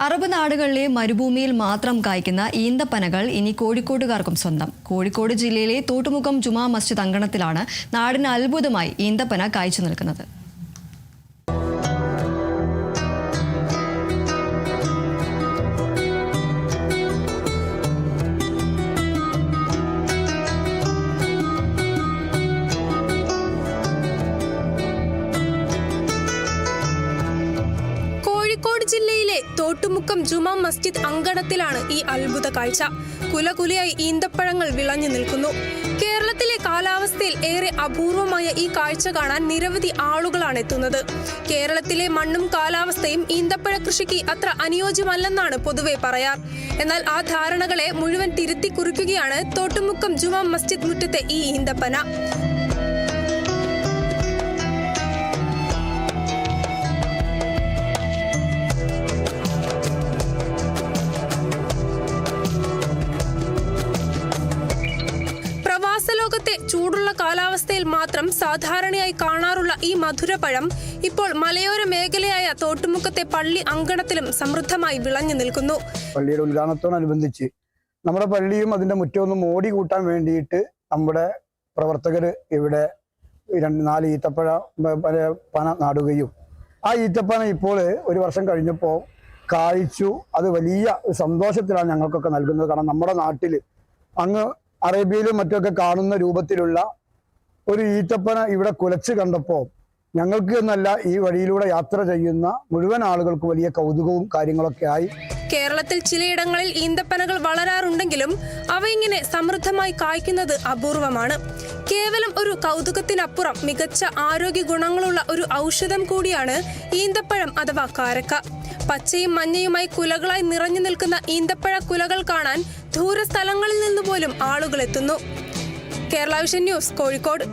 Arab നാടുകളിലെ മരുഭൂമിയിൽ മാത്രം കായ്ക്കുന്ന ഈന്തപ്പനകൾ ഇനി കോഴിക്കോട്ടുകാർക്കും സ്വന്തം. കോഴിക്കോട് ജില്ലയിലെ തോട്ടുമുക്കം ജുമാ മസ്ജിദ് അങ്കണത്തിലാണ് നാടിന് അത്ഭുതമായി ഈന്തപ്പന കായ്ച്ചു നിൽക്കുന്നത്. കോഴിക്കോട് ജില്ലയിലെ തോട്ടുമുക്കം ജുമാ മസ്ജിദ് അങ്കണത്തിലാണ് ഈ അത്ഭുത കാഴ്ച. കുലകുലയായി ഈന്തപ്പഴങ്ങൾ വിളഞ്ഞു നിൽക്കുന്നു. കേരളത്തിലെ കാലാവസ്ഥയിൽ ഏറെ അപൂർവമായ ഈ കാഴ്ച കാണാൻ നിരവധി ആളുകളാണ് എത്തുന്നത്. കേരളത്തിലെ മണ്ണും കാലാവസ്ഥയും ഈന്തപ്പഴ കൃഷിക്ക് അത്ര അനുയോജ്യമല്ലെന്നാണ് പൊതുവെ പറയാർ. എന്നാൽ ആ ധാരണകളെ മുഴുവൻ തിരുത്തി കുറിക്കുകയാണ് തോട്ടുമുക്കം ജുമാ മസ്ജിദ് മുറ്റത്തെ ഈ ഈന്തപ്പന. ലോകത്തെ ചൂടുള്ള കാലാവസ്ഥയിൽ മാത്രം സാധാരണയായി കാണാറുള്ള ഈ മധുരപ്പഴം ഇപ്പോൾ മലയോര മേഖലയായ തോട്ടുമുക്കത്തെ പള്ളി അങ്കണത്തിലും സമൃദ്ധമായി വിളഞ്ഞു നിൽക്കുന്നു. പള്ളിയുടെ ഉദ്ഘാടനത്തോടനുബന്ധിച്ച് നമ്മുടെ പള്ളിയും അതിന്റെ മുറ്റമൊന്ന് മോടി കൂട്ടാൻ വേണ്ടിയിട്ട് നമ്മുടെ പ്രവർത്തകര് ഇവിടെ 4 ഈത്തപ്പന നടുകയും ആ ഈത്തപ്പന ഇപ്പോൾ ഒരു വർഷം കഴിഞ്ഞപ്പോൾ കായ്ച്ചു. അത് വലിയ സന്തോഷത്തിലാണ് ഞങ്ങൾക്കൊക്കെ നൽകുന്നത്. കാരണം നമ്മുടെ നാട്ടിൽ അങ്ങ് അറേബ്യയിലും മറ്റൊക്കെ കാണുന്ന രൂപത്തിലുള്ള ഒരു ഈത്തപ്പന ഇവിടെ കുലച്ച് കണ്ടപ്പോൾ ഞങ്ങൾക്ക് എന്നല്ല ഈ വഴിയിലൂടെ യാത്ര ചെയ്യുന്ന മുഴുവൻ ആളുകൾക്ക് വലിയ കൗതുകവും കാര്യങ്ങളൊക്കെ ആയി. കേരളത്തിൽ ചിലയിടങ്ങളിൽ ഈന്തപ്പനകൾ വളരാറുണ്ടെങ്കിലും അവ ഇങ്ങനെ സമൃദ്ധമായി കായ്ക്കുന്നത് അപൂർവമാണ്. കേവലം ഒരു കൗതുകത്തിനപ്പുറം മികച്ച ആരോഗ്യ ഗുണങ്ങളുള്ള ഒരു ഔഷധം കൂടിയാണ് ഈന്തപ്പഴം അഥവാ കാരക്ക. പച്ചയും മഞ്ഞയുമായി കുലകളായി നിറഞ്ഞു നിൽക്കുന്ന ഈന്തപ്പഴ കുലകൾ കാണാൻ ദൂരസ്ഥലങ്ങളിൽ നിന്ന് പോലും ആളുകൾ എത്തുന്നു. Kerala vision news, Kozhikode.